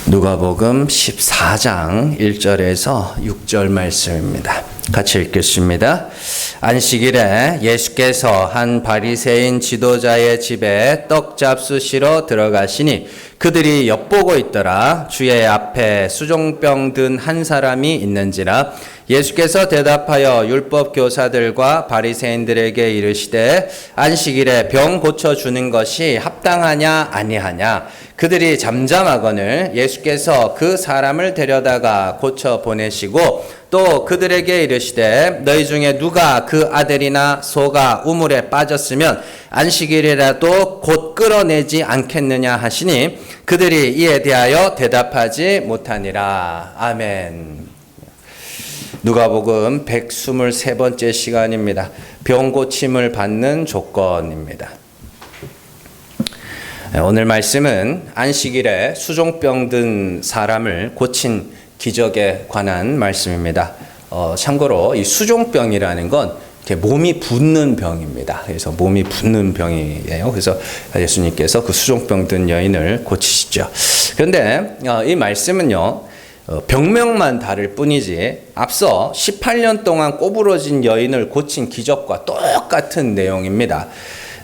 누가복음 14장 1절에서 6절 말씀입니다. 같이 읽겠습니다. 안식일에 예수께서 한 바리새인 지도자의 집에 떡 잡수시러 들어가시니 그들이 엿보고 있더라. 주의 앞에 수종병 든 한 사람이 있는지라. 예수께서 대답하여 율법 교사들과 바리새인들에게 이르시되 안식일에 병 고쳐 주는 것이 합당하냐 아니하냐. 그들이 잠잠하거늘 예수께서 그 사람을 데려다가 고쳐 보내시고 또 그들에게 이르시되 너희 중에 누가 그 아들이나 소가 우물에 빠졌으면 안식일이라도 곧 끌어내지 않겠느냐 하시니 그들이 이에 대하여 대답하지 못하니라. 아멘. 누가복음 123번째 시간입니다. 병 고침을 받는 조건입니다. 오늘 말씀은 안식일에 수종병 든 사람을 고친 기적에 관한 말씀입니다. 참고로 이 수종병이라는 건 이렇게 몸이 붓는 병입니다. 그래서 몸이 붓는 병이에요. 그래서 예수님께서 그 수종병 든 여인을 고치시죠. 그런데 이 말씀은요, 병명만 다를 뿐이지 앞서 18년 동안 꼬부러진 여인을 고친 기적과 똑같은 내용입니다.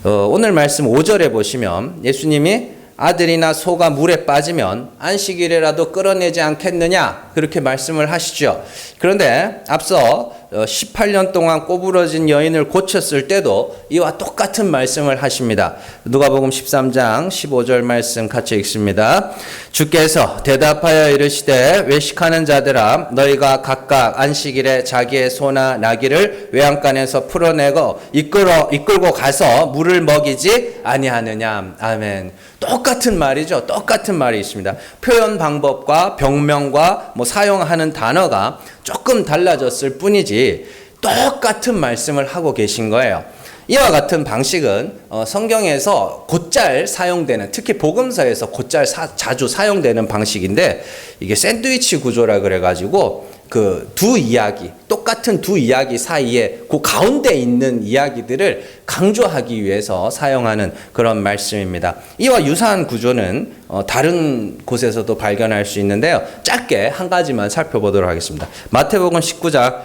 오늘 말씀 5절에 보시면 예수님이 아들이나 소가 물에 빠지면 안식일이라도 끌어내지 않겠느냐 그렇게 말씀을 하시죠. 그런데 앞서 18년 동안 꼬부러진 여인을 고쳤을 때도 이와 똑같은 말씀을 하십니다. 누가복음 13장 15절 말씀 같이 읽습니다. 주께서 대답하여 이르시되 외식하는 자들아 너희가 각각 안식일에 자기의 소나 나귀를 외양간에서 풀어내고 이끌고 가서 물을 먹이지 아니하느냐. 아멘. 똑같은 말이죠. 똑같은 말이 있습니다. 표현 방법과 병명과 사용하는 단어가 조금 달라졌을 뿐이지 똑같은 말씀을 하고 계신 거예요. 이와 같은 방식은 성경에서 곧잘 사용되는, 특히 복음서에서 곧잘 자주 사용되는 방식인데 이게 샌드위치 구조라 그래가지고 그 두 이야기, 똑같은 두 이야기 사이에 그 가운데 있는 이야기들을 강조하기 위해서 사용하는 그런 말씀입니다. 이와 유사한 구조는 다른 곳에서도 발견할 수 있는데요. 짧게 한 가지만 살펴보도록 하겠습니다. 마태복음 19장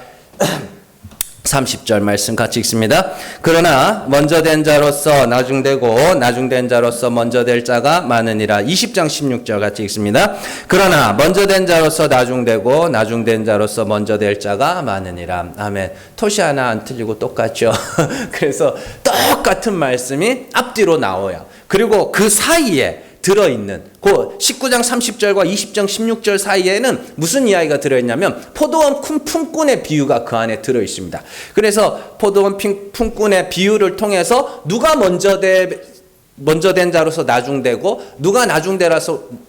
30절 말씀 같이 읽습니다. 그러나 먼저 된 자로서 나중되고 나중된 자로서 먼저 될 자가 많으니라. 20장 16절 같이 읽습니다. 그러나 먼저 된 자로서 나중되고 나중된 자로서 먼저 될 자가 많으니라. 아멘. 토시 하나 안 틀리고 똑같죠. 그래서 똑같은 말씀이 앞뒤로 나와요. 그리고 그 사이에 들어있는 그 19장 30절과 20장 16절 사이에는 무슨 이야기가 들어있냐면 포도원 품꾼의 비유가 그 안에 들어있습니다. 그래서 포도원 품꾼의 비유를 통해서 누가 먼저 된 자로서 나중되고 누가 나중된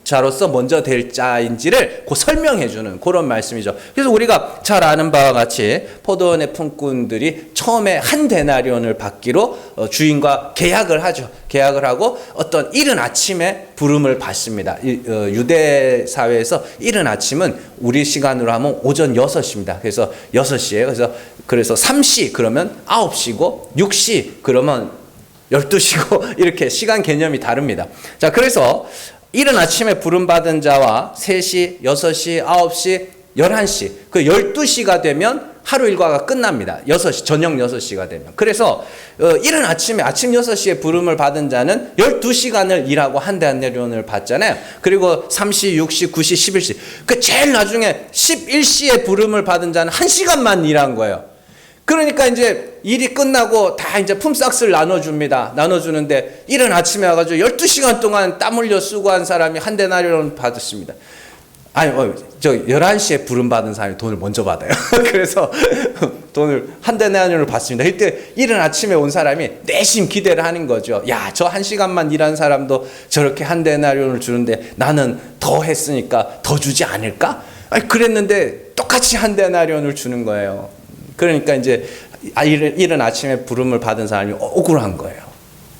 자로서 먼저 될 자인지를 설명해주는 그런 말씀이죠. 그래서 우리가 잘 아는 바와 같이 포도원의 품꾼들이 처음에 한 데나리온을 받기로 주인과 계약을 하죠. 계약을 하고 어떤 이른 아침에 부름을 받습니다. 유대 사회에서 이른 아침은 우리 시간으로 하면 오전 6시입니다. 그래서 6시예요. 그래서 3시 그러면 9시고 6시 그러면 12시고 이렇게 시간 개념이 다릅니다. 자, 그래서 이른 아침에 부름받은 자와 3시, 6시, 9시, 11시, 그 12시가 되면 하루 일과가 끝납니다. 6시, 저녁 6시가 되면. 그래서 이른 아침에 아침 6시에 부름을 받은 자는 12시간을 일하고 한 데나리온을 받잖아요. 그리고 3시, 6시, 9시, 11시. 그 제일 나중에 11시에 부름을 받은 자는 1시간만 일한 거예요. 그러니까 이제 일이 끝나고 다 이제 품삯을 나눠줍니다. 나눠주는데 이른 아침에 와가지고 12시간 동안 땀 흘려 수고한 사람이 한 데나리온을 받았습니다. 아니, 11시에 부름받은 사람이 돈을 먼저 받아요. 그래서 돈을 한 데나리온을 받습니다. 이때 이른 아침에 온 사람이 내심 기대를 하는 거죠. 야, 저 1시간만 일한 사람도 저렇게 한 데나리온을 주는데 나는 더 했으니까 더 주지 않을까? 아니, 그랬는데 똑같이 한 데나리온을 주는 거예요. 그러니까 이제 이른 아침에 부름을 받은 사람이 억울한 거예요.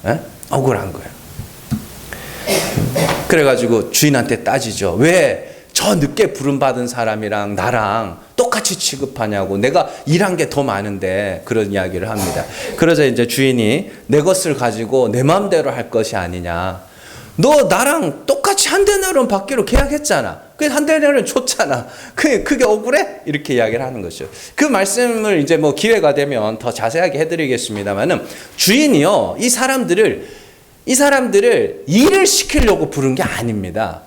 에? 억울한 거예요. 그래가지고 주인한테 따지죠. 왜 저 늦게 부름받은 사람이랑 나랑 똑같이 취급하냐고. 내가 일한 게 더 많은데. 그런 이야기를 합니다. 그러자 이제 주인이 내 것을 가지고 내 마음대로 할 것이 아니냐. 너 나랑 똑같이 같이 한 데나리온 받기로 계약했잖아. 그래서 한 데나리온 줬잖아. 그게 억울해? 이렇게 이야기를 하는 것이죠. 그 말씀을 이제 뭐 기회가 되면 더 자세하게 해드리겠습니다만은, 주인이요, 이 사람들을 일을 시키려고 부른 게 아닙니다.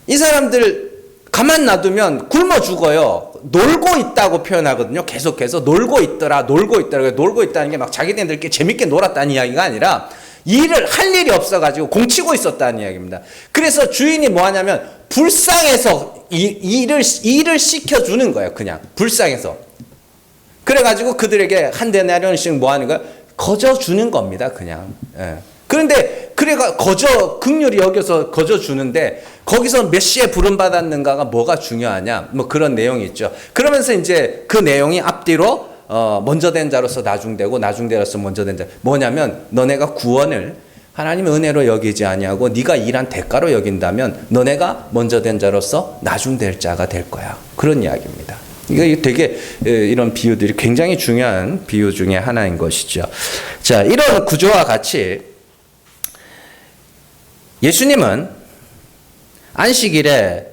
이 사람들 가만 놔두면 굶어 죽어요. 놀고 있다고 표현하거든요. 계속해서 놀고 있더라. 놀고 있다는 게 막 자기네들끼리 재밌게 놀았다는 이야기가 아니라, 일을 할 일이 없어가지고 공치고 있었다는 이야기입니다. 그래서 주인이 뭐 하냐면 불쌍해서 일을 시켜주는 거예요. 그냥 불쌍해서. 그래가지고 그들에게 한 데나리온씩 뭐 하는 거예요? 거저 주는 겁니다. 그냥. 예. 그런데 그래가 긍휼히 여겨서 거저 주는데, 거기서 몇 시에 부름받았는가가 뭐가 중요하냐, 뭐 그런 내용이 있죠. 그러면서 이제 그 내용이 앞뒤로 먼저 된 자로서 나중되고 나중되로서 먼저 된 자. 뭐냐면, 너네가 구원을 하나님의 은혜로 여기지 아니하고 네가 일한 대가로 여긴다면 너네가 먼저 된 자로서 나중될 자가 될 거야. 그런 이야기입니다. 이거 되게 이런 비유들이 굉장히 중요한 비유 중에 하나인 것이죠. 자, 이런 구조와 같이 예수님은 안식일에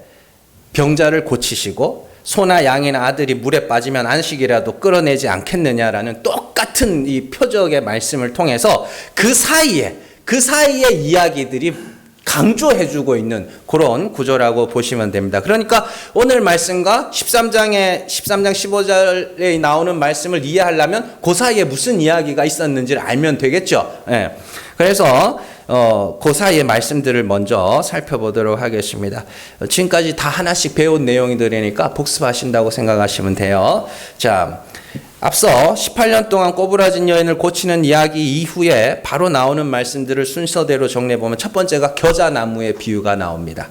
병자를 고치시고 소나 양이나 아들이 물에 빠지면 안식이라도 끌어내지 않겠느냐라는 똑같은 이 표적의 말씀을 통해서 그 사이에 이야기들이 강조해주고 있는 그런 구조라고 보시면 됩니다. 그러니까 오늘 말씀과 13장 15절에 나오는 말씀을 이해하려면 그 사이에 무슨 이야기가 있었는지를 알면 되겠죠. 예. 그래서 그 사이의 말씀들을 먼저 살펴보도록 하겠습니다. 지금까지 다 하나씩 배운 내용들이니까 복습하신다고 생각하시면 돼요. 자, 앞서 18년 동안 꼬부라진 여인을 고치는 이야기 이후에 바로 나오는 말씀들을 순서대로 정리해보면, 첫 번째가 겨자나무의 비유가 나옵니다.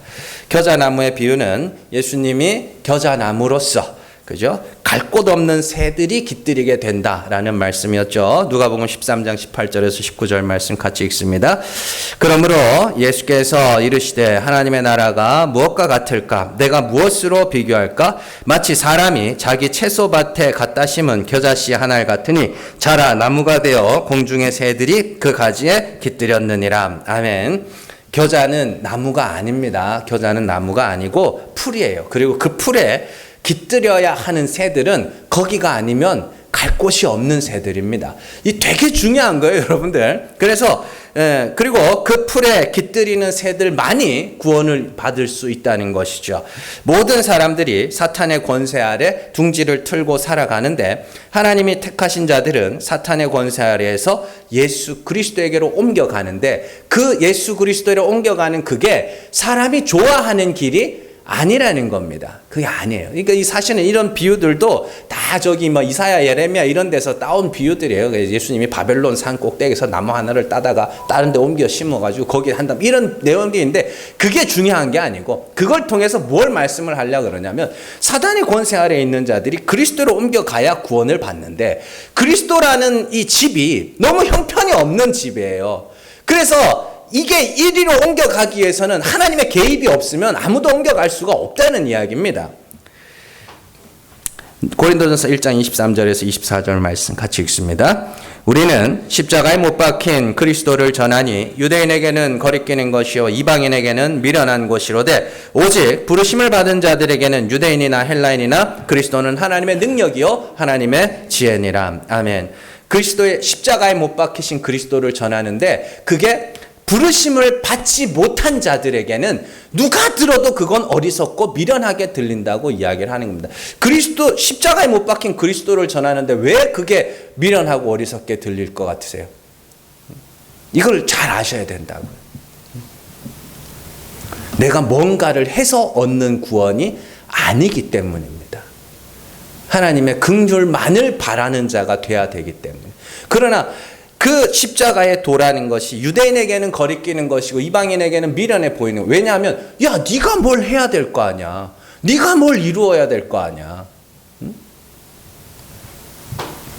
겨자나무의 비유는 예수님이 겨자나무로서, 그죠? 갈 곳 없는 새들이 깃들이게 된다라는 말씀이었죠. 누가복음 13장 18절에서 19절 말씀 같이 읽습니다. 그러므로 예수께서 이르시되 하나님의 나라가 무엇과 같을까? 내가 무엇으로 비교할까? 마치 사람이 자기 채소밭에 갖다 심은 겨자씨 하나를 같으니 자라 나무가 되어 공중의 새들이 그 가지에 깃들였느니라. 아멘. 겨자는 나무가 아닙니다. 겨자는 나무가 아니고 풀이에요. 그리고 그 풀에 깃들여야 하는 새들은 거기가 아니면 갈 곳이 없는 새들입니다. 이 되게 중요한 거예요, 여러분들. 그래서 그리고 그 풀에 깃들이는 새들만이 구원을 받을 수 있다는 것이죠. 모든 사람들이 사탄의 권세 아래 둥지를 틀고 살아가는데, 하나님이 택하신 자들은 사탄의 권세 아래에서 예수 그리스도에게로 옮겨가는데, 그 예수 그리스도로 옮겨가는 그게 사람이 좋아하는 길이 아니라는 겁니다. 그게 아니에요. 그러니까 이 사실은 이런 비유들도 다 저기 뭐 이사야, 예레미야 이런 데서 따온 비유들이에요. 예수님이 바벨론 산 꼭대기에서 나무 하나를 따다가 다른 데 옮겨 심어가지고 거기에 한다, 이런 내용들인데, 그게 중요한 게 아니고, 그걸 통해서 뭘 말씀을 하려고 그러냐면, 사단의 권세 아래에 있는 자들이 그리스도로 옮겨가야 구원을 받는데, 그리스도라는 이 집이 너무 형편이 없는 집이에요. 그래서 이게 이리로 옮겨가기 위해서는 하나님의 개입이 없으면 아무도 옮겨갈 수가 없다는 이야기입니다. 고린도전서 1장 23절에서 24절 말씀 같이 읽습니다. 우리는 십자가에 못 박힌 그리스도를 전하니 유대인에게는 거리끼는 것이요 이방인에게는 미련한 것이로되 오직 부르심을 받은 자들에게는 유대인이나 헬라인이나 그리스도는 하나님의 능력이요 하나님의 지혜니라. 아멘. 그리스도의 십자가에 못 박히신 그리스도를 전하는데, 그게 부르심을 받지 못한 자들에게는 누가 들어도 그건 어리석고 미련하게 들린다고 이야기를 하는 겁니다. 그리스도, 십자가에 못 박힌 그리스도를 전하는데 왜 그게 미련하고 어리석게 들릴 것 같으세요? 이걸 잘 아셔야 된다고요. 내가 뭔가를 해서 얻는 구원이 아니기 때문입니다. 하나님의 긍휼만을 바라는 자가 돼야 되기 때문에. 그러나 그 십자가의 도라는 것이 유대인에게는 거리끼는 것이고 이방인에게는 미련해 보이는 거예요. 왜냐하면 야, 네가 뭘 해야 될 거 아니야. 네가 뭘 이루어야 될 거 아니야. 응?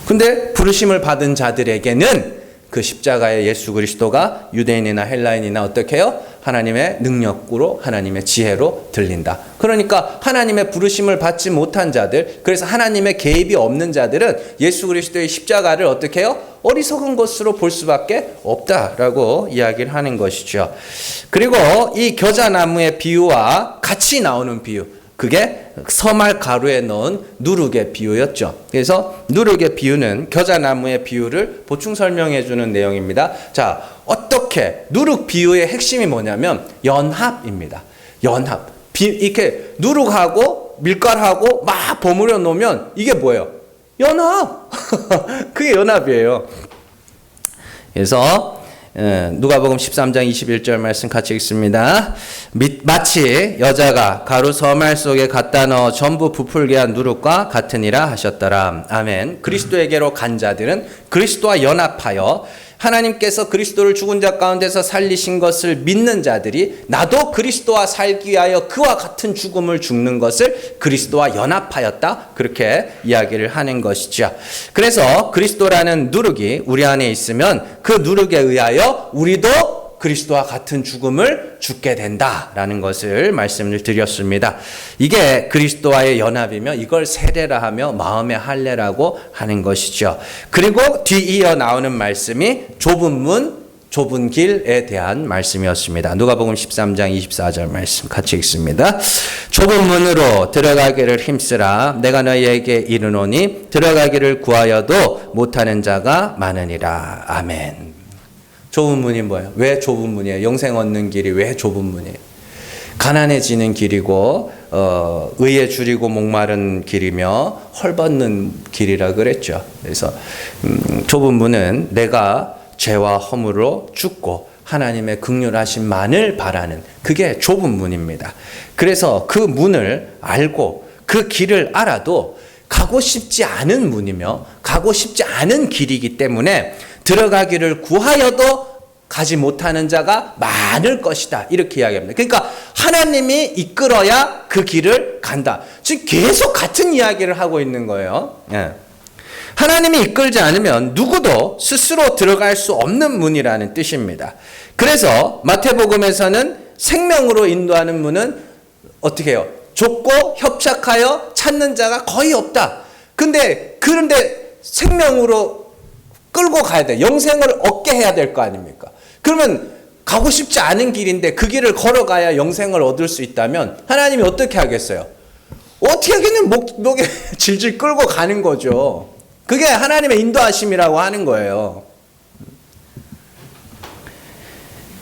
근데 부르심을 받은 자들에게는 그 십자가의 예수 그리스도가 유대인이나 헬라인이나 어떻게 해요? 하나님의 능력으로 하나님의 지혜로 들린다. 그러니까 하나님의 부르심을 받지 못한 자들, 그래서 하나님의 개입이 없는 자들은 예수 그리스도의 십자가를 어떻게 해요? 어리석은 것으로 볼 수밖에 없다라고 이야기를 하는 것이죠. 그리고 이 겨자나무의 비유와 같이 나오는 비유, 그게 서말 가루에 넣은 누룩의 비유였죠. 그래서 누룩의 비유는 겨자나무의 비유를 보충 설명해 주는 내용입니다. 자, 어떻게 누룩 비유의 핵심이 뭐냐면 연합입니다. 연합. 이렇게 누룩하고 밀가루하고 막 버무려 놓으면 이게 뭐예요? 연합. 그게 연합이에요. 그래서 누가복음 13장 21절 말씀 같이 읽습니다. 마치 여자가 가루 서말 속에 갖다 넣어 전부 부풀게 한 누룩과 같으니라 하셨더라. 아멘. 그리스도에게로 간 자들은 그리스도와 연합하여 하나님께서 그리스도를 죽은 자 가운데서 살리신 것을 믿는 자들이 나도 그리스도와 살기 위하여 그와 같은 죽음을 죽는 것을 그리스도와 연합하였다. 그렇게 이야기를 하는 것이죠. 그래서 그리스도라는 누룩이 우리 안에 있으면 그 누룩에 의하여 우리도 그리스도와 같은 죽음을 죽게 된다라는 것을 말씀을 드렸습니다. 이게 그리스도와의 연합이며 이걸 세례라 하며 마음의 할례라고 하는 것이죠. 그리고 뒤이어 나오는 말씀이 좁은 문, 좁은 길에 대한 말씀이었습니다. 누가복음 13장 24절 말씀 같이 읽습니다. 좁은 문으로 들어가기를 힘쓰라. 내가 너희에게 이르노니 들어가기를 구하여도 못하는 자가 많으니라. 아멘. 좁은 문이 뭐예요? 왜 좁은 문이에요? 영생 얻는 길이 왜 좁은 문이에요? 가난해지는 길이고 의에 줄이고 목마른 길이며 헐벗는 길이라 그랬죠. 그래서 좁은 문은 내가 죄와 허물로 죽고 하나님의 긍휼하심만을 바라는 그게 좁은 문입니다. 그래서 그 문을 알고 그 길을 알아도 가고 싶지 않은 문이며 가고 싶지 않은 길이기 때문에 들어가기를 구하여도 가지 못하는 자가 많을 것이다. 이렇게 이야기합니다. 그러니까 하나님이 이끌어야 그 길을 간다. 지금 계속 같은 이야기를 하고 있는 거예요. 예. 하나님이 이끌지 않으면 누구도 스스로 들어갈 수 없는 문이라는 뜻입니다. 그래서 마태복음에서는 생명으로 인도하는 문은 어떻게 해요? 좁고 협착하여 찾는 자가 거의 없다. 그런데 생명으로 끌고 가야 돼. 영생을 얻게 해야 될 거 아닙니까? 그러면 가고 싶지 않은 길인데 그 길을 걸어가야 영생을 얻을 수 있다면 하나님이 어떻게 하겠어요? 어떻게 하겠냐면 목에 질질 끌고 가는 거죠. 그게 하나님의 인도하심이라고 하는 거예요.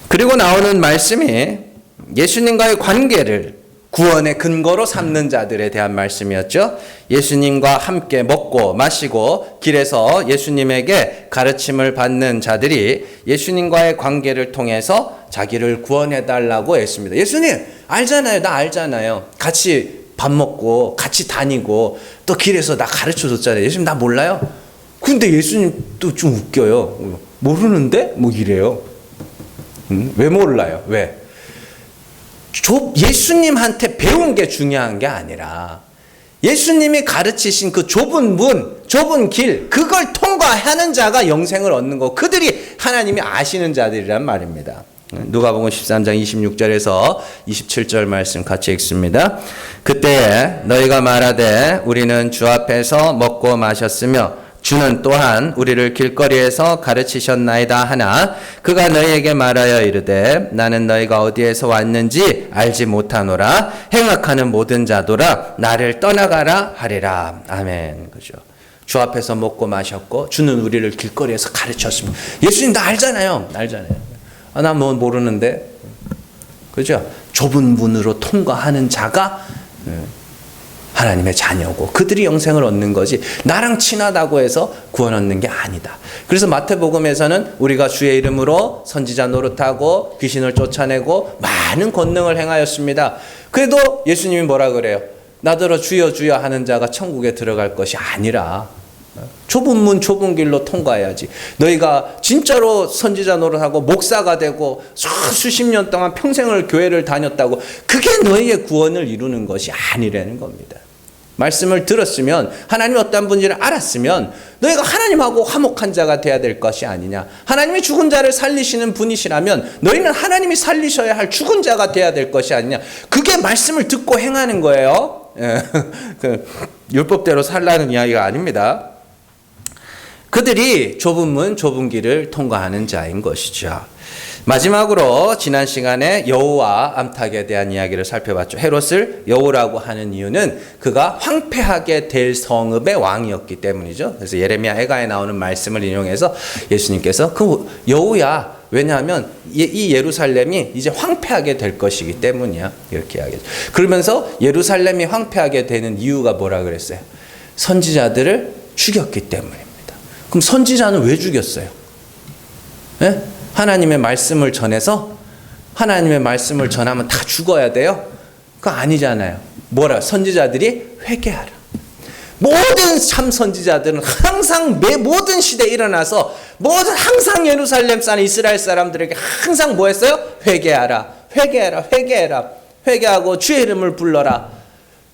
그리고 나오는 말씀이 예수님과의 관계를 구원의 근거로 삼는 자들에 대한 말씀이었죠. 예수님과 함께 먹고 마시고 길에서 예수님에게 가르침을 받는 자들이 예수님과의 관계를 통해서 자기를 구원해달라고 했습니다. 예수님 알잖아요. 나 알잖아요. 같이 밥 먹고 같이 다니고 또 길에서 나 가르쳐줬잖아요. 예수님 나 몰라요? 근데 예수님 또 좀 웃겨요. 모르는데? 뭐 이래요. 왜 몰라요? 왜? 예수님한테 배운 게 중요한 게 아니라 예수님이 가르치신 그 좁은 문, 좁은 길, 그걸 통과하는 자가 영생을 얻는 거, 그들이 하나님이 아시는 자들이란 말입니다. 누가복음 13장 26절에서 27절 말씀 같이 읽습니다. 그때에 너희가 말하되 우리는 주 앞에서 먹고 마셨으며 주는 또한 우리를 길거리에서 가르치셨나이다 하나 그가 너희에게 말하여 이르되 나는 너희가 어디에서 왔는지 알지 못하노라 행악하는 모든 자도라 나를 떠나가라 하리라. 아멘. 그죠? 주 앞에서 먹고 마셨고 주는 우리를 길거리에서 가르쳤습니다. 예수님 나 알잖아요. 나 뭐 모르는데. 그죠? 좁은 문으로 통과하는 자가 하나님의 자녀고 그들이 영생을 얻는 거지 나랑 친하다고 해서 구원 얻는 게 아니다. 그래서 마태복음에서는 우리가 주의 이름으로 선지자 노릇하고 귀신을 쫓아내고 많은 권능을 행하였습니다. 그래도 예수님이 뭐라 그래요? 나더러 주여 주여 하는 자가 천국에 들어갈 것이 아니라 좁은 문 좁은 길로 통과해야지. 너희가 진짜로 선지자 노릇하고 목사가 되고 수십 년 동안 평생을 교회를 다녔다고 그게 너희의 구원을 이루는 것이 아니라는 겁니다. 말씀을 들었으면 하나님이 어떤 분인지를 알았으면 너희가 하나님하고 화목한 자가 돼야 될 것이 아니냐. 하나님이 죽은 자를 살리시는 분이시라면 너희는 하나님이 살리셔야 할 죽은 자가 돼야 될 것이 아니냐. 그게 말씀을 듣고 행하는 거예요. 그 율법대로 살라는 이야기가 아닙니다. 그들이 좁은 문 좁은 길을 통과하는 자인 것이죠. 마지막으로 지난 시간에 여호와 암탉에 대한 이야기를 살펴봤죠. 헤롯을 여호라고 하는 이유는 그가 황폐하게 될 성읍의 왕이었기 때문이죠. 그래서 예레미야 애가에 나오는 말씀을 인용해서 예수님께서 그 여호야, 왜냐하면 이 예루살렘이 이제 황폐하게 될 것이기 때문이야, 이렇게 이야기하죠. 그러면서 예루살렘이 황폐하게 되는 이유가 뭐라 그랬어요? 선지자들을 죽였기 때문입니다. 그럼 선지자는 왜 죽였어요? 네? 하나님의 말씀을 전해서 하나님의 말씀을 전하면 다 죽어야 돼요? 그거 아니잖아요. 뭐라? 선지자들이 회개하라. 모든 참 선지자들은 항상 모든 시대에 일어나서 항상 예루살렘 사람 이스라엘 사람들에게 항상 뭐 했어요? 회개하라. 회개해라. 회개해라. 회개하고 주의 이름을 불러라.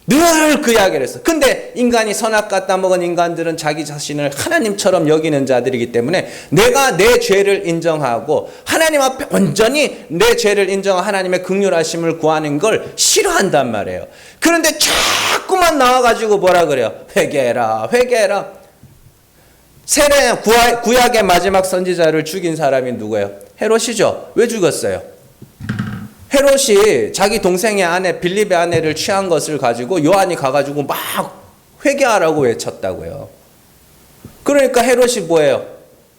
늘 그 이야기를 했어. 근데 인간이 선악과 따먹은 인간들은 자기 자신을 하나님처럼 여기는 자들이기 때문에 내가 내 죄를 인정하고 하나님 앞에 온전히 내 죄를 인정하고 하나님의 긍휼하심을 구하는 걸 싫어한단 말이에요. 그런데 자꾸만 나와가지고 뭐라 그래요? 회개해라. 회개해라. 구약의 마지막 선지자를 죽인 사람이 누구예요? 헤롯이죠. 왜 죽었어요? 헤롯이 자기 동생의 아내 빌립의 아내를 취한 것을 가지고 요한이 가가지고 막 회개하라고 외쳤다고요. 그러니까 헤롯이 뭐예요?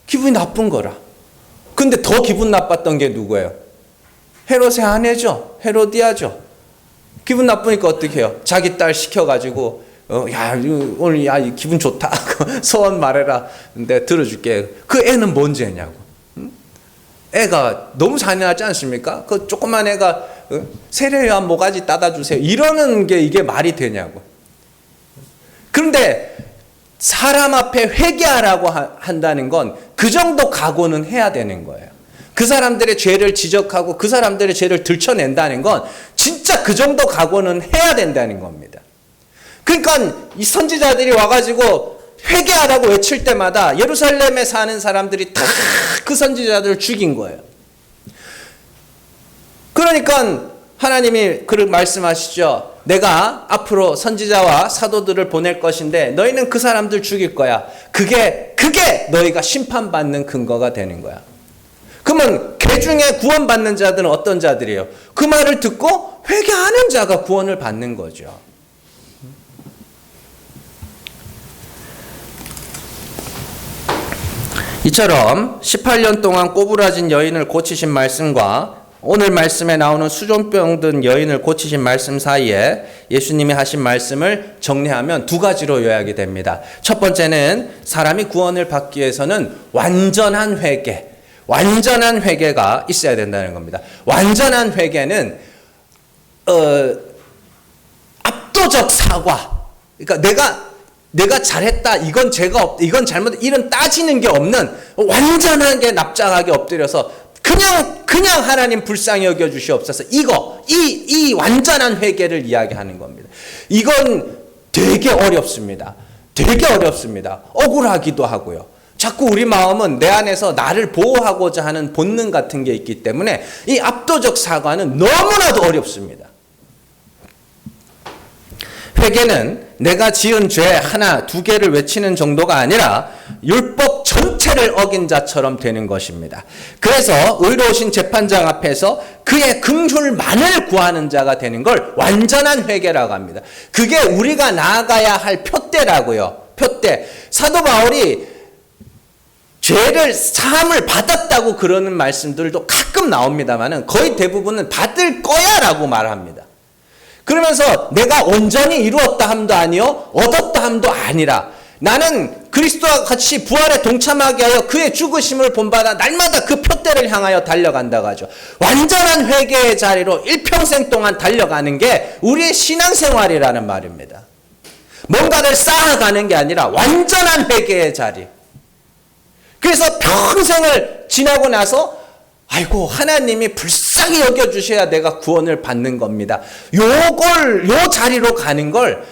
기분이 나쁜 거라. 근데 더 기분 나빴던 게 누구예요? 헤롯의 아내죠. 헤로디아죠. 기분 나쁘니까 어떻게 해요? 자기 딸 시켜가지고 야 오늘 야 기분 좋다. 소원 말해라. 근데 들어줄게. 그 애는 뭔 죄냐고. 애가 너무 잔인하지 않습니까? 그 조그만 애가 세례요한 모가지 따다 주세요. 이러는 게 이게 말이 되냐고. 그런데 사람 앞에 회개하라고 한다는 건 그 정도 각오는 해야 되는 거예요. 그 사람들의 죄를 지적하고 그 사람들의 죄를 들춰낸다는 건 진짜 그 정도 각오는 해야 된다는 겁니다. 그러니까 이 선지자들이 와가지고 회개하라고 외칠 때마다 예루살렘에 사는 사람들이 다 그 선지자들을 죽인 거예요. 그러니까 하나님이 그를 말씀하시죠. 내가 앞으로 선지자와 사도들을 보낼 것인데 너희는 그 사람들 죽일 거야. 그게 너희가 심판받는 근거가 되는 거야. 그러면 개 중에 구원받는 자들은 어떤 자들이에요? 그 말을 듣고 회개하는 자가 구원을 받는 거죠. 이처럼 18년 동안 꼬부라진 여인을 고치신 말씀과 오늘 말씀에 나오는 수종병 든 여인을 고치신 말씀 사이에 예수님이 하신 말씀을 정리하면 두 가지로 요약이 됩니다. 첫 번째는 사람이 구원을 받기 위해서는 완전한 회개가 있어야 된다는 겁니다. 완전한 회개는 압도적 사과. 그러니까 내가 잘했다, 이건 죄가 없다, 이건 잘못, 이런 따지는 게 없는 완전하게 납작하게 엎드려서 그냥 하나님 불쌍히 여겨 주시옵소서. 이 완전한 회개를 이야기하는 겁니다. 이건 되게 어렵습니다. 되게 어렵습니다. 억울하기도 하고요. 자꾸 우리 마음은 내 안에서 나를 보호하고자 하는 본능 같은 게 있기 때문에 이 압도적 사과는 너무나도 어렵습니다. 회개는 내가 지은 죄 하나, 두 개를 외치는 정도가 아니라 율법 전체를 어긴 자처럼 되는 것입니다. 그래서 의로우신 재판장 앞에서 그의 긍휼만을 구하는 자가 되는 걸 완전한 회개라고 합니다. 그게 우리가 나아가야 할 표대라고요. 표대. 사도 바울이 죄를 사함을 받았다고 그러는 말씀들도 가끔 나옵니다만은 거의 대부분은 받을 거야라고 말합니다. 그러면서 내가 온전히 이루었다 함도 아니요 얻었다 함도 아니라 나는 그리스도와 같이 부활에 동참하게 하여 그의 죽으심을 본받아 날마다 그 표대를 향하여 달려간다고 하죠. 완전한 회개의 자리로 일평생 동안 달려가는 게 우리의 신앙생활이라는 말입니다. 뭔가를 쌓아가는 게 아니라 완전한 회개의 자리. 그래서 평생을 지나고 나서 아이고 하나님이 불쌍히 여겨주셔야 내가 구원을 받는 겁니다. 요 자리로 가는 걸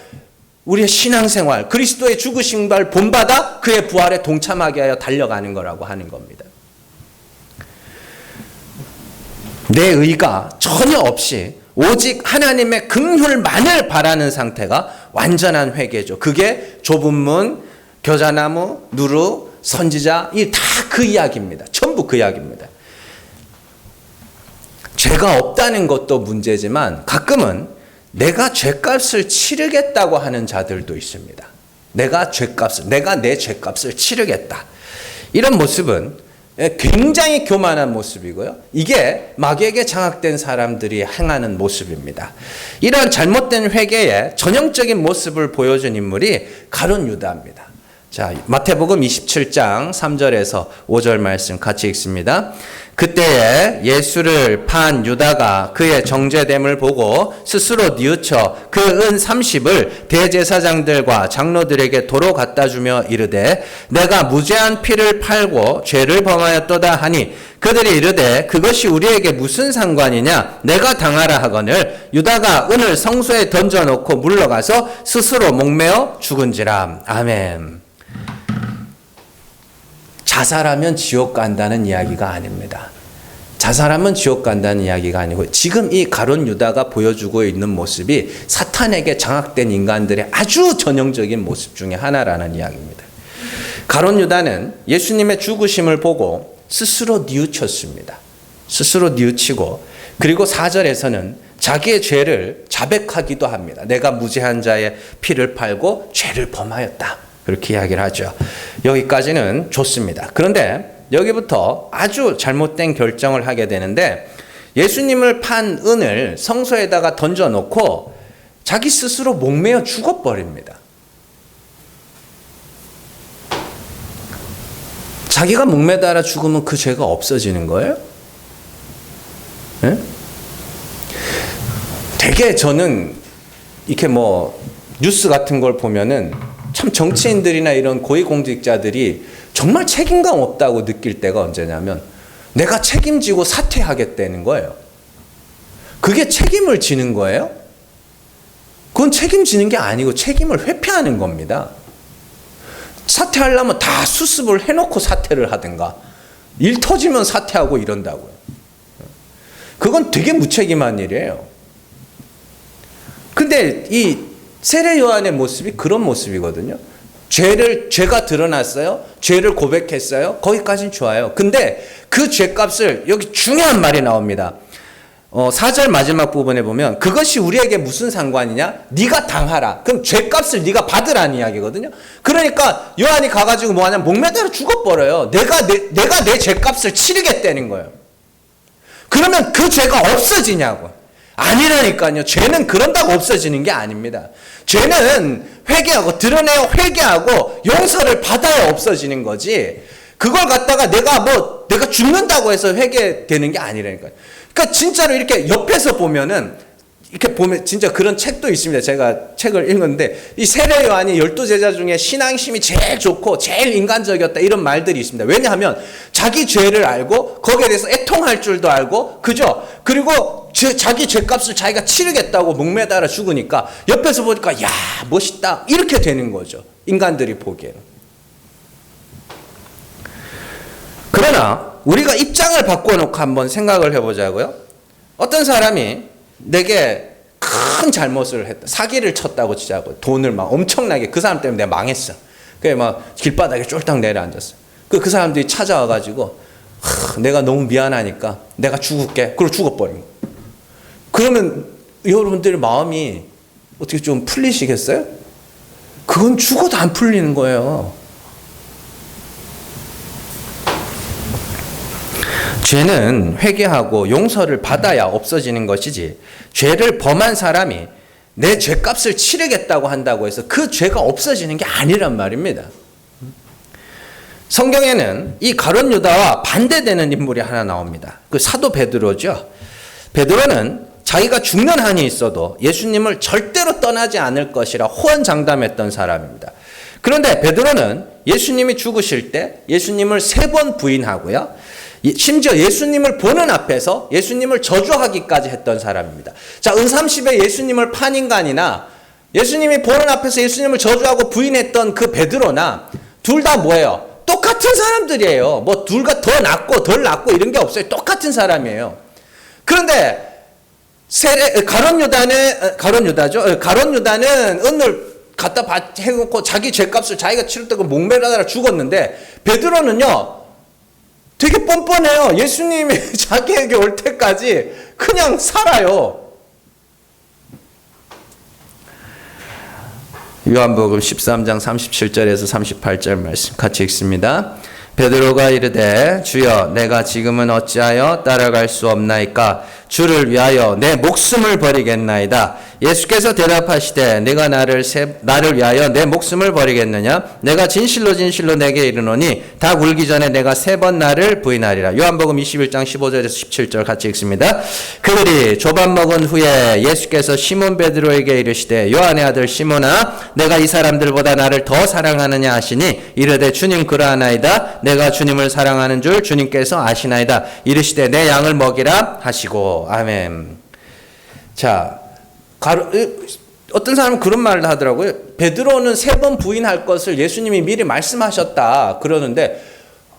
우리의 신앙생활, 그리스도의 죽으심을 본받아 그의 부활에 동참하게 하여 달려가는 거라고 하는 겁니다. 내 의가 전혀 없이 오직 하나님의 긍휼만을 바라는 상태가 완전한 회개죠. 그게 좁은 문, 겨자나무, 누루, 선지자, 이 다 그 이야기입니다. 전부 그 이야기입니다. 죄가 없다는 것도 문제지만 가끔은 내가 죄값을 치르겠다고 하는 자들도 있습니다. 내가 내 죄값을 치르겠다. 이런 모습은 굉장히 교만한 모습이고요. 이게 마귀에게 장악된 사람들이 행하는 모습입니다. 이러한 잘못된 회개의 전형적인 모습을 보여준 인물이 가룟 유다입니다. 자, 마태복음 27장 3절에서 5절 말씀 같이 읽습니다. 그때에 예수를 판 유다가 그의 정죄됨을 보고 스스로 뉘우쳐 그 은 30을 대제사장들과 장로들에게 도로 갖다 주며 이르되 내가 무죄한 피를 팔고 죄를 범하였도다 하니 그들이 이르되 그것이 우리에게 무슨 상관이냐 내가 당하라 하거늘 유다가 은을 성소에 던져놓고 물러가서 스스로 목매어 죽은지라. 아멘. 자살하면 지옥 간다는 이야기가 아닙니다. 자살하면 지옥 간다는 이야기가 아니고 지금 이 가룟 유다가 보여주고 있는 모습이 사탄에게 장악된 인간들의 아주 전형적인 모습 중에 하나라는 이야기입니다. 가룟 유다는 예수님의 죽으심을 보고 스스로 뉘우쳤습니다. 스스로 뉘우치고 그리고 4절에서는 자기의 죄를 자백하기도 합니다. 내가 무죄한 자의 피를 팔고 죄를 범하였다. 그렇게 이야기를 하죠. 여기까지는 좋습니다. 그런데 여기부터 아주 잘못된 결정을 하게 되는데 예수님을 판 은을 성소에다가 던져놓고 자기 스스로 목매어 죽어버립니다. 자기가 목매달아 죽으면 그 죄가 없어지는 거예요? 네? 되게 저는 이렇게 뉴스 같은 걸 보면은 참 정치인들이나 이런 고위공직자들이 정말 책임감 없다고 느낄 때가 언제냐면 내가 책임지고 사퇴하겠다는 거예요. 그게 책임을 지는 거예요? 그건 책임지는 게 아니고 책임을 회피하는 겁니다. 사퇴하려면 다 수습을 해놓고 사퇴를 하든가 일 터지면 사퇴하고 이런다고요. 그건 되게 무책임한 일이에요. 근데 이 세례 요한의 모습이 그런 모습이거든요. 죄가 드러났어요. 죄를 고백했어요. 거기까지는 좋아요. 근데 그 죄값을 여기 중요한 말이 나옵니다. 4절 마지막 부분에 보면 그것이 우리에게 무슨 상관이냐? 네가 당하라. 그럼 죄값을 네가 받으라는 이야기거든요. 그러니까 요한이 가가지고 뭐하냐? 목매달아 죽어버려요. 내가 내 죄값을 치르겠다는 거예요. 그러면 그 죄가 없어지냐고. 아니라니까요. 죄는 그런다고 없어지는 게 아닙니다. 죄는 회개하고 드러내어 회개하고 용서를 받아야 없어지는 거지. 그걸 갖다가 내가 죽는다고 해서 회개되는 게 아니라니까요. 그러니까 진짜로 이렇게 옆에서 보면은 이렇게 보면 진짜 그런 책도 있습니다. 제가 책을 읽었는데 이 세례 요한이 12제자 중에 신앙심이 제일 좋고 제일 인간적이었다 이런 말들이 있습니다. 왜냐하면 자기 죄를 알고 거기에 대해서 애통할 줄도 알고 그죠? 그리고 자기 죄값을 자기가 치르겠다고 목매달아 죽으니까 옆에서 보니까 야 멋있다 이렇게 되는 거죠. 인간들이 보기에는. 그러나 우리가 입장을 바꿔놓고 한번 생각을 해보자고요. 어떤 사람이 내게 큰 잘못을 했다. 사기를 쳤다고 치자고 돈을 막 엄청나게 그 사람 때문에 내가 망했어. 그래 막 길바닥에 쫄딱 내려앉았어. 그 사람들이 찾아와가지고 내가 너무 미안하니까 내가 죽을게. 그리고 죽어버린 거야. 그러면 여러분들의 마음이 어떻게 좀 풀리시겠어요? 그건 죽어도 안 풀리는 거예요. 죄는 회개하고 용서를 받아야 없어지는 것이지 죄를 범한 사람이 내 죄값을 치르겠다고 한다고 해서 그 죄가 없어지는 게 아니란 말입니다. 성경에는 이 가룟 유다와 반대되는 인물이 하나 나옵니다. 그 사도 베드로죠. 베드로는 자기가 죽는 한이 있어도 예수님을 절대로 떠나지 않을 것이라 호언장담했던 사람입니다. 그런데 베드로는 예수님이 죽으실 때 예수님을 3번 부인하고요. 심지어 예수님을 보는 앞에서 예수님을 저주하기까지 했던 사람입니다. 자, 은 30에 예수님을 판 인간이나 예수님이 보는 앞에서 예수님을 저주하고 부인했던 그 베드로나 둘 다 뭐예요? 똑같은 사람들이에요. 뭐 둘 다 더 낫고 덜 낫고 이런 게 없어요. 똑같은 사람이에요. 그런데 가룟 유다는 은을 갖다 해놓고 자기 죄값을 자기가 치렀다고 목매라다가 죽었는데, 베드로는요 되게 뻔뻔해요. 예수님이 자기에게 올 때까지 그냥 살아요. 요한복음 13장 37절에서 38절 말씀 같이 읽습니다. 베드로가 이르되 주여 내가 지금은 어찌하여 따라갈 수 없나이까? 주를 위하여 내 목숨을 버리겠나이다. 예수께서 대답하시되 내가 나를 위하여 내 목숨을 버리겠느냐? 내가 진실로 진실로 내게 이르노니 닭 울기 전에 내가 3번 나를 부인하리라. 요한복음 21장 15절에서 17절 같이 읽습니다. 그들이 조밥 먹은 후에 예수께서 시몬 베드로에게 이르시되 요한의 아들 시몬아 내가 이 사람들보다 나를 더 사랑하느냐 하시니 이르되 주님 그러하나이다. 내가 주님을 사랑하는 줄 주님께서 아시나이다. 이르시되 내 양을 먹이라 하시고. 아멘. 자, 어떤 사람은 그런 말을 하더라고요. 베드로는 3번 부인할 것을 예수님이 미리 말씀하셨다 그러는데,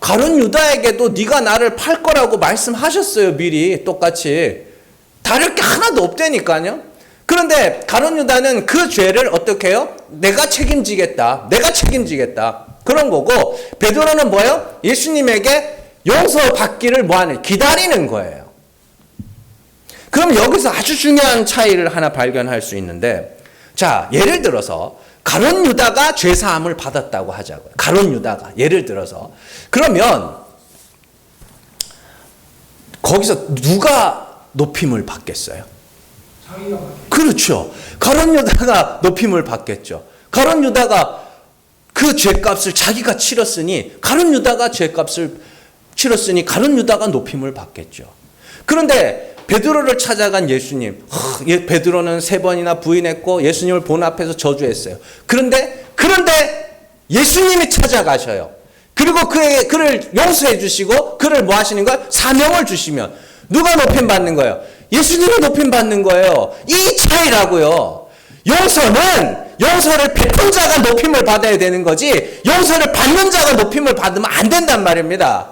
가룟 유다에게도 네가 나를 팔 거라고 말씀하셨어요. 미리 똑같이. 다를 게 하나도 없다니까요. 그런데 가룟 유다는 그 죄를 어떻게 해요? 내가 책임지겠다. 그런 거고, 베드로는 뭐예요? 예수님에게 용서받기를 뭐하는? 기다리는 거예요. 그럼 여기서 아주 중요한 차이를 하나 발견할 수 있는데, 자, 예를 들어서 가룟 유다가 죄사함을 받았다고 하자고요. 가룟 유다가 예를 들어서, 그러면 거기서 누가 높임을 받겠어요? 그렇죠. 가룟 유다가 높임을 받겠죠. 가룟 유다가 그 죄값을 자기가 치렀으니 가룟 유다가 높임을 받겠죠. 그런데 베드로를 찾아간 예수님, 베드로는 3번이나 부인했고 예수님을 본 앞에서 저주했어요. 그런데 예수님이 찾아가셔요. 그리고 그를 용서해 주시고 그를 뭐 하시는 거예요? 사명을 주시면 누가 높임 받는 거예요? 예수님이 높임 받는 거예요. 이 차이라고요. 용서를 베푼 자가 높임을 받아야 되는 거지, 용서를 받는 자가 높임을 받으면 안 된단 말입니다.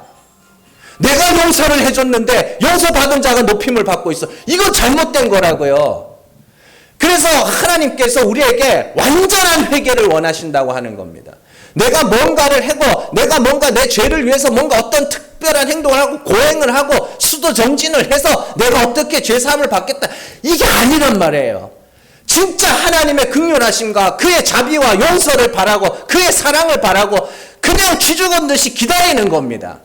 내가 용서를 해줬는데 용서받은 자가 높임을 받고 있어. 이거 잘못된 거라고요. 그래서 하나님께서 우리에게 완전한 회개를 원하신다고 하는 겁니다. 내가 뭔가를 하고, 내가 뭔가 내 죄를 위해서 뭔가 어떤 특별한 행동을 하고 고행을 하고 수도 정진을 해서 내가 어떻게 죄사함을 받겠다, 이게 아니란 말이에요. 진짜 하나님의 긍휼하심과 그의 자비와 용서를 바라고 그의 사랑을 바라고 그냥 기죽은 듯이 기다리는 겁니다.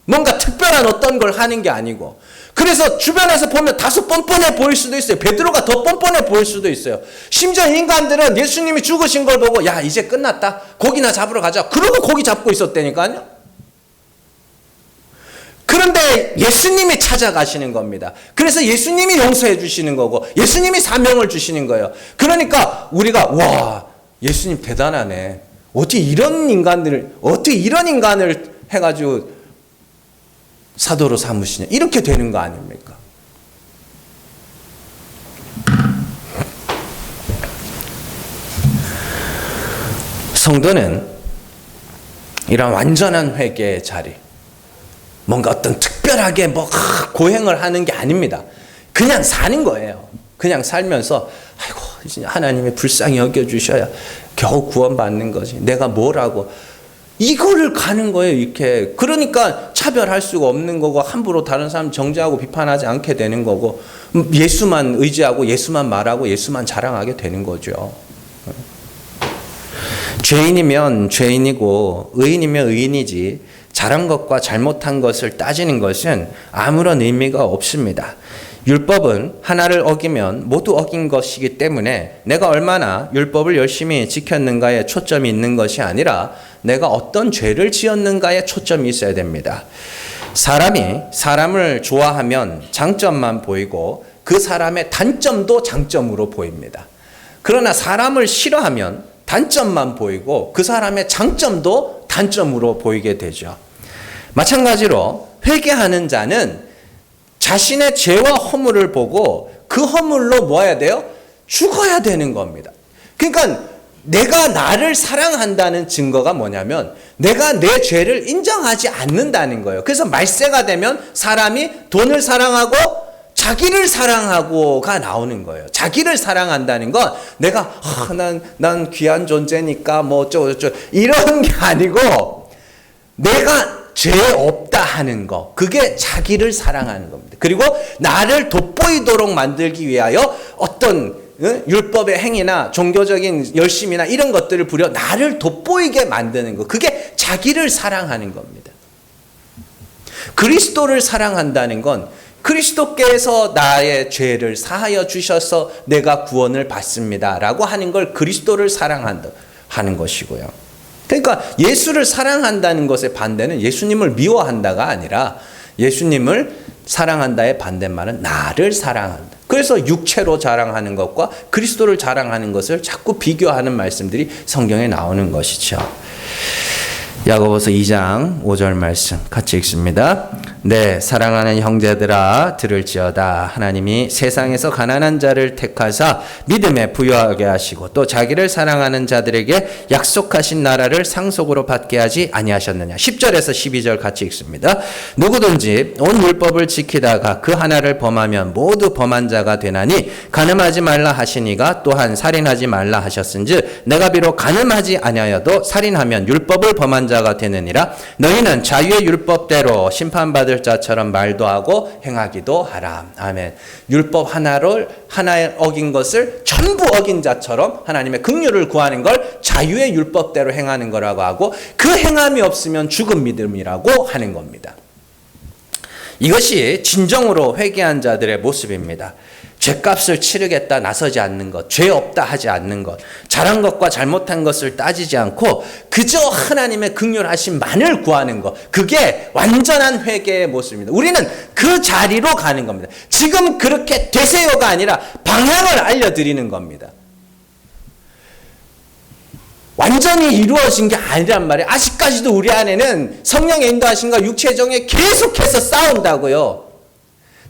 뭔가 특별한 어떤 걸 하는 게 아니고. 그래서 주변에서 보면 다소 뻔뻔해 보일 수도 있어요. 베드로가 더 뻔뻔해 보일 수도 있어요. 심지어 인간들은 예수님이 죽으신 걸 보고 야 이제 끝났다, 고기나 잡으러 가자, 그러고 고기 잡고 있었다니까요. 그런데 예수님이 찾아가시는 겁니다. 그래서 예수님이 용서해 주시는 거고 예수님이 사명을 주시는 거예요. 그러니까 우리가 와 예수님 대단하네, 어떻게 이런 인간을 해가지고 사도로 삼으시냐, 이렇게 되는 거 아닙니까? 성도는 이런 완전한 회개의 자리, 뭔가 어떤 특별하게 고행을 하는 게 아닙니다. 그냥 사는 거예요. 그냥 살면서 아이고 하나님이 불쌍히 여겨주셔야 겨우 구원받는 거지, 내가 뭐라고, 이거를 가는 거예요. 이렇게. 그러니까 차별할 수가 없는 거고 함부로 다른 사람 정죄하고 비판하지 않게 되는 거고 예수만 의지하고 예수만 말하고 예수만 자랑하게 되는 거죠. 죄인이면 죄인이고 의인이면 의인이지 잘한 것과 잘못한 것을 따지는 것은 아무런 의미가 없습니다. 율법은 하나를 어기면 모두 어긴 것이기 때문에 내가 얼마나 율법을 열심히 지켰는가에 초점이 있는 것이 아니라 내가 어떤 죄를 지었는가에 초점이 있어야 됩니다. 사람이 사람을 좋아하면 장점만 보이고 그 사람의 단점도 장점으로 보입니다. 그러나 사람을 싫어하면 단점만 보이고 그 사람의 장점도 단점으로 보이게 되죠. 마찬가지로 회개하는 자는 자신의 죄와 허물을 보고 그 허물로 뭐 해야 돼요? 죽어야 되는 겁니다. 그러니까 내가 나를 사랑한다는 증거가 뭐냐면 내가 내 죄를 인정하지 않는다는 거예요. 그래서 말세가 되면 사람이 돈을 사랑하고 자기를 사랑하고가 나오는 거예요. 자기를 사랑한다는 건 내가 난 귀한 존재니까 뭐 어쩌고 이런 게 아니고 내가 죄 없다 하는 거, 그게 자기를 사랑하는 겁니다. 그리고 나를 돋보이도록 만들기 위하여 어떤 율법의 행위나 종교적인 열심이나 이런 것들을 부려 나를 돋보이게 만드는 거, 그게 자기를 사랑하는 겁니다. 그리스도를 사랑한다는 건 그리스도께서 나의 죄를 사하여 주셔서 내가 구원을 받습니다 라고 하는 걸 그리스도를 사랑한다 하는 것이고요. 그러니까 예수를 사랑한다는 것의 반대는 예수님을 미워한다가 아니라 예수님을 사랑한다의 반대말은 나를 사랑한다. 그래서 육체로 자랑하는 것과 그리스도를 자랑하는 것을 자꾸 비교하는 말씀들이 성경에 나오는 것이죠. 야고보서 2장 5절 말씀 같이 읽습니다. 네, 사랑하는 형제들아 들을지어다. 하나님이 세상에서 가난한 자를 택하사 믿음에 부유하게 하시고 또 자기를 사랑하는 자들에게 약속하신 나라를 상속으로 받게 하지 아니하셨느냐. 10절에서 12절 같이 읽습니다. 누구든지 온 율법을 지키다가 그 하나를 범하면 모두 범한 자가 되나니 간음하지 말라 하시니가 또한 살인하지 말라 하셨은즉 내가 비록 간음하지 아니하여도 살인하면 율법을 범한 자가 되느니라. 너희는 자유의 율법대로 심판받을 자처럼 말도 하고 행하기도 하라. 아멘. 율법 하나에 어긴 것을 전부 어긴 자처럼 하나님의 긍휼을 구하는 걸 자유의 율법대로 행하는 거라고 하고, 그 행함이 없으면 죽은 믿음이라고 하는 겁니다. 이것이 진정으로 회개한 자들의 모습입니다. 죄값을 치르겠다 나서지 않는 것, 죄 없다 하지 않는 것, 잘한 것과 잘못한 것을 따지지 않고 그저 하나님의 긍휼하심만을 구하는 것, 그게 완전한 회개의 모습입니다. 우리는 그 자리로 가는 겁니다. 지금 그렇게 되세요가 아니라 방향을 알려드리는 겁니다. 완전히 이루어진 게 아니란 말이에요. 아직까지도 우리 안에는 성령의 인도하심과 육체의 정에 계속해서 싸운다고요.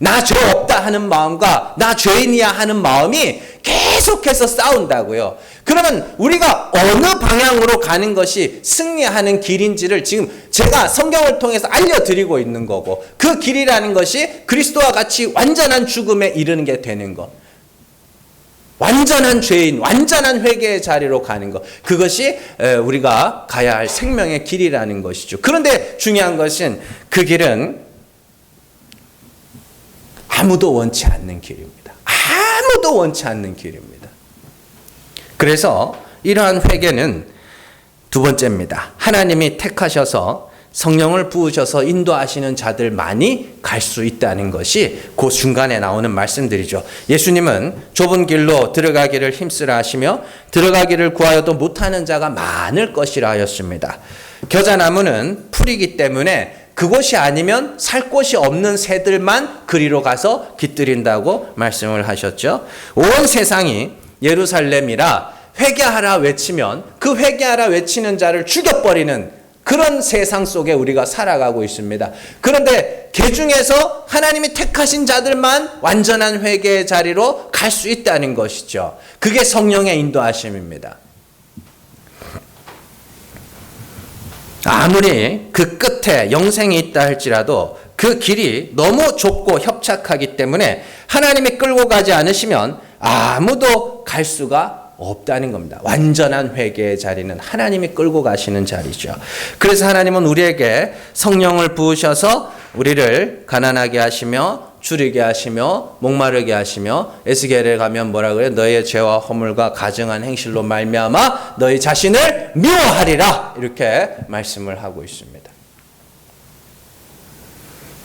나 죄 없다 하는 마음과 나 죄인이야 하는 마음이 계속해서 싸운다고요. 그러면 우리가 어느 방향으로 가는 것이 승리하는 길인지를 지금 제가 성경을 통해서 알려드리고 있는 거고, 그 길이라는 것이 그리스도와 같이 완전한 죽음에 이르는 게 되는 것, 완전한 죄인, 완전한 회개의 자리로 가는 것, 그것이 우리가 가야 할 생명의 길이라는 것이죠. 그런데 중요한 것은 그 길은 아무도 원치 않는 길입니다. 아무도 원치 않는 길입니다. 그래서 이러한 회개는 두 번째입니다. 하나님이 택하셔서 성령을 부으셔서 인도하시는 자들만이 갈 수 있다는 것이 그 중간에 나오는 말씀들이죠. 예수님은 좁은 길로 들어가기를 힘쓰라 하시며 들어가기를 구하여도 못하는 자가 많을 것이라 하였습니다. 겨자나무는 풀이기 때문에 그곳이 아니면 살 곳이 없는 새들만 그리로 가서 깃들인다고 말씀을 하셨죠. 온 세상이 예루살렘이라 회개하라 외치면 그 회개하라 외치는 자를 죽여버리는 그런 세상 속에 우리가 살아가고 있습니다. 그런데 그 중에서 하나님이 택하신 자들만 완전한 회개의 자리로 갈 수 있다는 것이죠. 그게 성령의 인도하심입니다. 아무리 그 끝에 영생이 있다 할지라도 그 길이 너무 좁고 협착하기 때문에 하나님이 끌고 가지 않으시면 아무도 갈 수가 없다는 겁니다. 완전한 회개의 자리는 하나님이 끌고 가시는 자리죠. 그래서 하나님은 우리에게 성령을 부으셔서 우리를 가난하게 하시며 줄이게 하시며 목마르게 하시며 에스겔에 가면 뭐라 그래요? 너의 죄와 허물과 가증한 행실로 말미암아 너희 자신을 미워하리라, 이렇게 말씀을 하고 있습니다.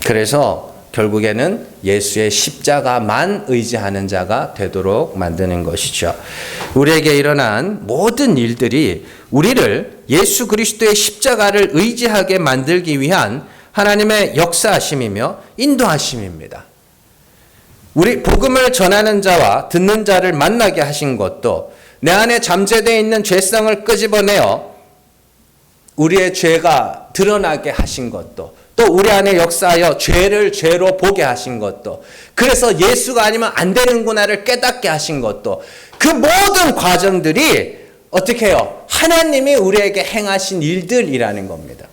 그래서 결국에는 예수의 십자가만 의지하는 자가 되도록 만드는 것이죠. 우리에게 일어난 모든 일들이 우리를 예수 그리스도의 십자가를 의지하게 만들기 위한 하나님의 역사하심이며 인도하심입니다. 우리 복음을 전하는 자와 듣는 자를 만나게 하신 것도, 내 안에 잠재되어 있는 죄성을 끄집어내어 우리의 죄가 드러나게 하신 것도, 또 우리 안에 역사하여 죄를 죄로 보게 하신 것도, 그래서 예수가 아니면 안 되는구나를 깨닫게 하신 것도, 그 모든 과정들이 어떻게 해요? 하나님이 우리에게 행하신 일들이라는 겁니다.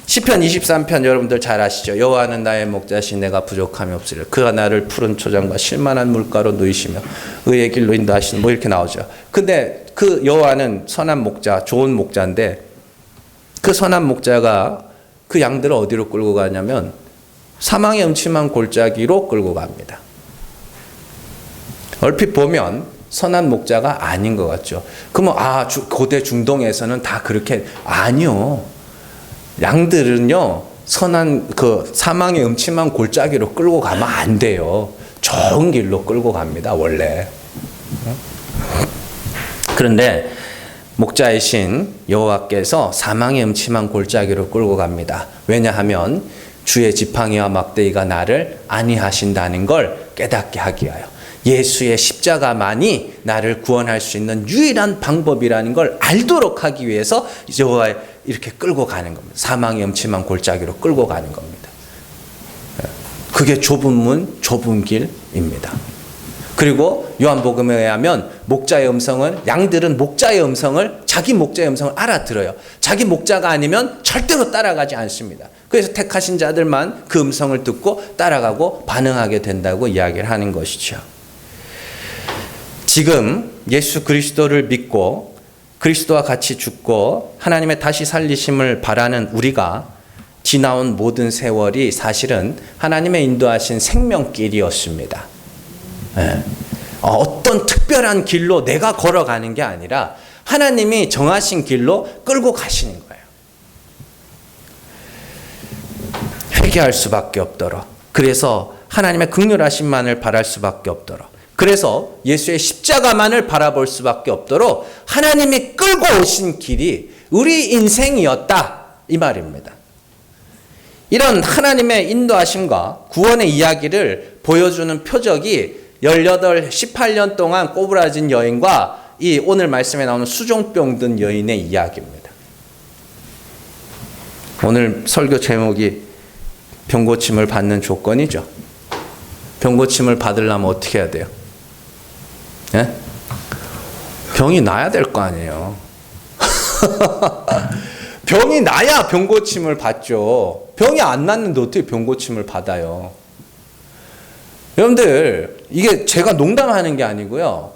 시편 23편 여러분들 잘 아시죠? 여호와는 나의 목자시 내가 부족함이 없으리라. 그가 나를 푸른 초장과 실만한 물가로 누이시며 의의 길로 인도하시는 뭐 이렇게 나오죠. 근데 그 여호와는 선한 목자, 좋은 목자인데 그 선한 목자가 그 양들을 어디로 끌고 가냐면 사망의 음침한 골짜기로 끌고 갑니다. 얼핏 보면 선한 목자가 아닌 것 같죠. 그러면 고대 중동에서는 다 그렇게 아니요. 양들은요 선한 그 사망의 음침한 골짜기로 끌고 가면 안 돼요. 좋은 길로 끌고 갑니다 원래. 그런데 목자이신 여호와께서 사망의 음침한 골짜기로 끌고 갑니다. 왜냐하면 주의 지팡이와 막대기가 나를 안위하신다는 걸 깨닫게 하기 위하여, 예수의 십자가만이 나를 구원할 수 있는 유일한 방법이라는 걸 알도록 하기 위해서 여호와 이렇게 끌고 가는 겁니다. 사망의 음침한 골짜기로 끌고 가는 겁니다. 그게 좁은 문, 좁은 길입니다. 그리고 요한복음에 의하면 목자의 음성은, 양들은 목자의 음성을, 자기 목자의 음성을 알아들어요. 자기 목자가 아니면 절대로 따라가지 않습니다. 그래서 택하신 자들만 그 음성을 듣고 따라가고 반응하게 된다고 이야기를 하는 것이죠. 지금 예수 그리스도를 믿고 그리스도와 같이 죽고 하나님의 다시 살리심을 바라는 우리가 지나온 모든 세월이 사실은 하나님의 인도하신 생명길이었습니다. 어떤 특별한 길로 내가 걸어가는 게 아니라 하나님이 정하신 길로 끌고 가시는 거예요. 회개할 수밖에 없도록, 그래서 하나님의 긍휼하심만을 바랄 수밖에 없도록, 그래서 예수의 십자가만을 바라볼 수밖에 없도록 하나님이 끌고 오신 길이 우리 인생이었다 이 말입니다. 이런 하나님의 인도하심과 구원의 이야기를 보여주는 표적이 18년 동안 꼬부라진 여인과 이 오늘 말씀에 나오는 수종병 든 여인의 이야기입니다. 오늘 설교 제목이 병고침을 받는 조건이죠. 병고침을 받으려면 어떻게 해야 돼요? 예? 병이 나야 될 거 아니에요. 병이 나야 병고침을 받죠. 병이 안 났는데 어떻게 병고침을 받아요? 여러분들, 이게 제가 농담하는 게 아니고요.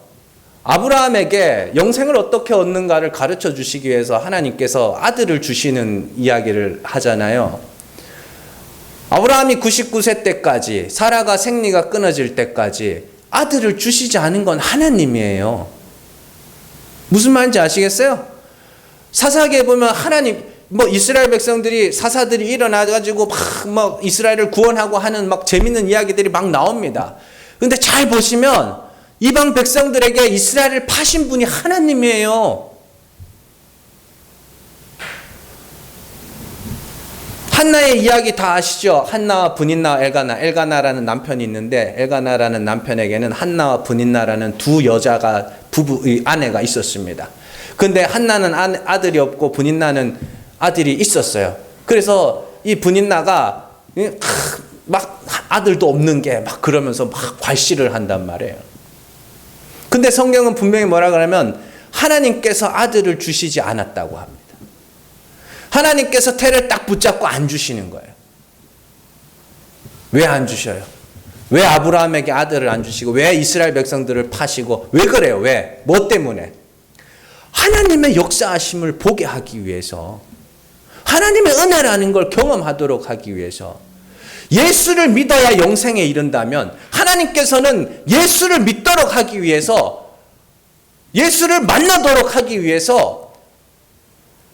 아브라함에게 영생을 어떻게 얻는가를 가르쳐 주시기 위해서 하나님께서 아들을 주시는 이야기를 하잖아요. 아브라함이 99세 때까지, 사라가 생리가 끊어질 때까지 아들을 주시지 않은 건 하나님이에요. 무슨 말인지 아시겠어요? 사사기에 보면 하나님, 이스라엘 백성들이, 사사들이 일어나가지고 막 이스라엘을 구원하고 하는 막 재밌는 이야기들이 막 나옵니다. 근데 잘 보시면 이방 백성들에게 이스라엘을 파신 분이 하나님이에요. 한나의 이야기 다 아시죠? 한나와 브닌나, 엘가나라는 남편이 있는데, 엘가나라는 남편에게는 한나와 브닌나라는 두 여자가, 아내가 있었습니다. 근데 한나는 아들이 없고 브닌나는 아들이 있었어요. 그래서 이 브닌나가 막 아들도 없는 게 막 그러면서 막 괄시를 한단 말이에요. 근데 성경은 분명히 뭐라 그러면 하나님께서 아들을 주시지 않았다고 합니다. 하나님께서 태를 딱 붙잡고 안 주시는 거예요. 왜 안 주셔요? 왜 아브라함에게 아들을 안 주시고, 왜 이스라엘 백성들을 파시고, 왜 그래요? 왜? 뭐 때문에? 하나님의 역사하심을 보게 하기 위해서, 하나님의 은혜라는 걸 경험하도록 하기 위해서, 예수를 믿어야 영생에 이른다면 하나님께서는 예수를 믿도록 하기 위해서, 예수를 만나도록 하기 위해서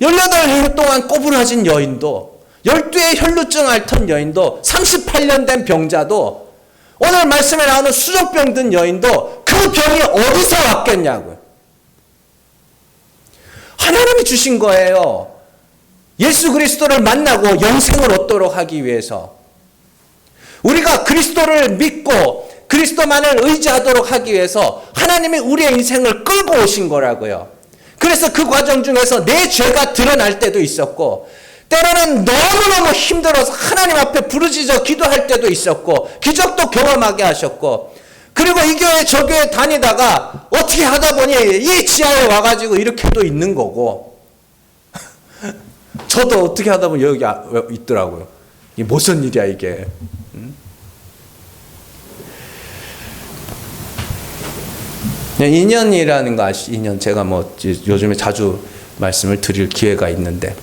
18년 동안 꼬부라진 여인도, 12의 혈루증 앓던 여인도, 38년 된 병자도, 오늘 말씀에 나오는 수족병 든 여인도 그 병이 어디서 왔겠냐고요. 하나님이 주신 거예요. 예수 그리스도를 만나고 영생을 얻도록 하기 위해서, 우리가 그리스도를 믿고 그리스도만을 의지하도록 하기 위해서 하나님이 우리의 인생을 끌고 오신 거라고요. 그래서 그 과정 중에서 내 죄가 드러날 때도 있었고, 때로는 너무너무 힘들어서 하나님 앞에 부르짖어 기도할 때도 있었고, 기적도 경험하게 하셨고, 그리고 이 교회 저 교회 다니다가 어떻게 하다 보니 이 지하에 와가지고 이렇게도 있는 거고 저도 어떻게 하다 보니 여기 있더라고요. 이게 무슨 일이야 이게. 인연이라는 거 아시죠? 인연. 제가 뭐 요즘에 자주 말씀을 드릴 기회가 있는데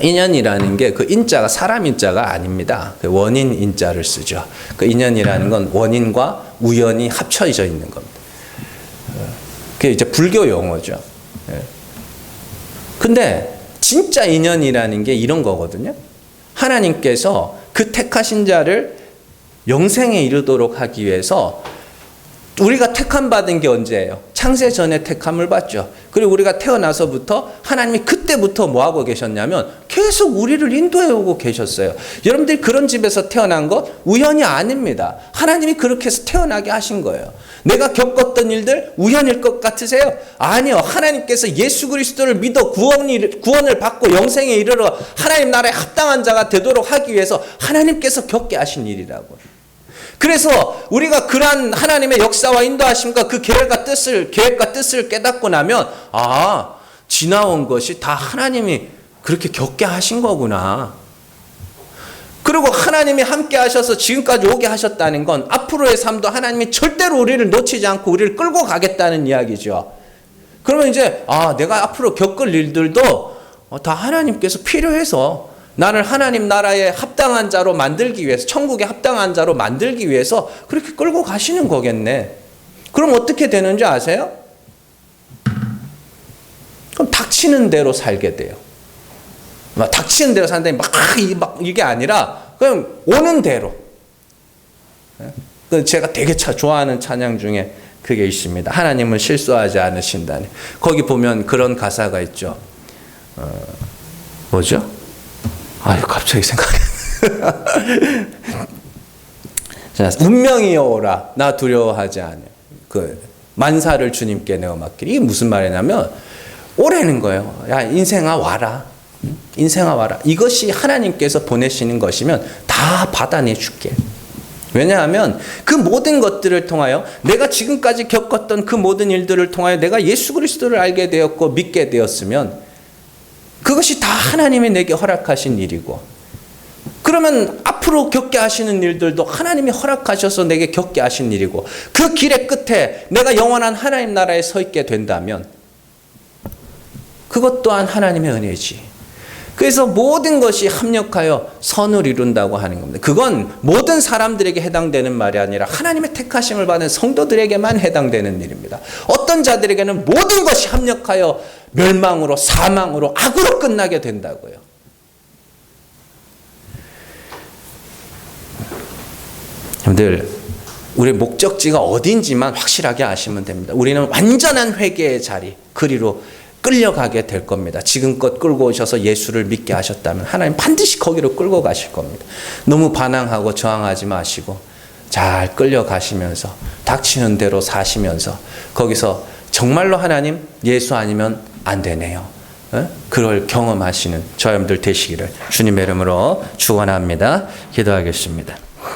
인연이라는 게 그 인자가 사람 인자가 아닙니다. 그 원인 인자를 쓰죠. 그 인연이라는 건 원인과 우연이 합쳐져 있는 겁니다. 그게 이제 불교 용어죠. 근데 진짜 인연이라는 게 이런 거거든요. 하나님께서 그 택하신 자를 영생에 이르도록 하기 위해서 우리가 택함 받은 게 언제예요? 창세 전에 택함을 받죠. 그리고 우리가 태어나서부터 하나님이 그때부터 뭐 하고 계셨냐면 계속 우리를 인도해 오고 계셨어요. 여러분들이 그런 집에서 태어난 것 우연이 아닙니다. 하나님이 그렇게 해서 태어나게 하신 거예요. 내가 겪었던 일들 우연일 것 같으세요? 아니요. 하나님께서 예수 그리스도를 믿어 구원을 받고 영생에 이르러 하나님 나라에 합당한 자가 되도록 하기 위해서 하나님께서 겪게 하신 일이라고요. 그래서 우리가 그러한 하나님의 역사와 인도하심과 그 계획과 뜻을 깨닫고 나면 지나온 것이 다 하나님이 그렇게 겪게 하신 거구나. 그리고 하나님이 함께 하셔서 지금까지 오게 하셨다는 건 앞으로의 삶도 하나님이 절대로 우리를 놓치지 않고 우리를 끌고 가겠다는 이야기죠. 그러면 이제 내가 앞으로 겪을 일들도 다 하나님께서 필요해서 나를 하나님 나라에 합당한 자로 만들기 위해서, 천국에 합당한 자로 만들기 위해서 그렇게 끌고 가시는 거겠네. 그럼 어떻게 되는지 아세요? 그럼 닥치는 대로 살게 돼요. 닥치는 대로 산다니 이게 아니라 그냥 오는 대로. 제가 되게 좋아하는 찬양 중에 그게 있습니다. 하나님은 실수하지 않으신다니. 거기 보면 그런 가사가 있죠. 뭐죠? 갑자기 생각이. 운명이여 오라. 나 두려워하지 않아요. 그 만사를 주님께 내어 맡기리. 이게 무슨 말이냐면 오라는 거예요. 야, 인생아 와라. 인생아 와라. 이것이 하나님께서 보내시는 것이면 다 받아내 줄게. 왜냐하면 그 모든 것들을 통하여 내가 지금까지 겪었던 그 모든 일들을 통하여 내가 예수 그리스도를 알게 되었고 믿게 되었으면 그것이 다 하나님이 내게 허락하신 일이고, 그러면 앞으로 겪게 하시는 일들도 하나님이 허락하셔서 내게 겪게 하신 일이고, 그 길의 끝에 내가 영원한 하나님 나라에 서 있게 된다면 그것 또한 하나님의 은혜지. 그래서 모든 것이 합력하여 선을 이룬다고 하는 겁니다. 그건 모든 사람들에게 해당되는 말이 아니라 하나님의 택하심을 받은 성도들에게만 해당되는 일입니다. 어떤 자들에게는 모든 것이 합력하여 멸망으로, 사망으로, 악으로 끝나게 된다고요. 여러분들, 우리의 목적지가 어딘지만 확실하게 아시면 됩니다. 우리는 완전한 회개의 자리, 그리로 끌려가게 될 겁니다. 지금껏 끌고 오셔서 예수를 믿게 하셨다면 하나님 반드시 거기로 끌고 가실 겁니다. 너무 반항하고 저항하지 마시고 잘 끌려가시면서 닥치는 대로 사시면서 거기서 정말로 하나님 예수 아니면 안 되네요. 그걸 경험하시는 저 여러분들 되시기를 주님의 이름으로 축원합니다. 기도하겠습니다.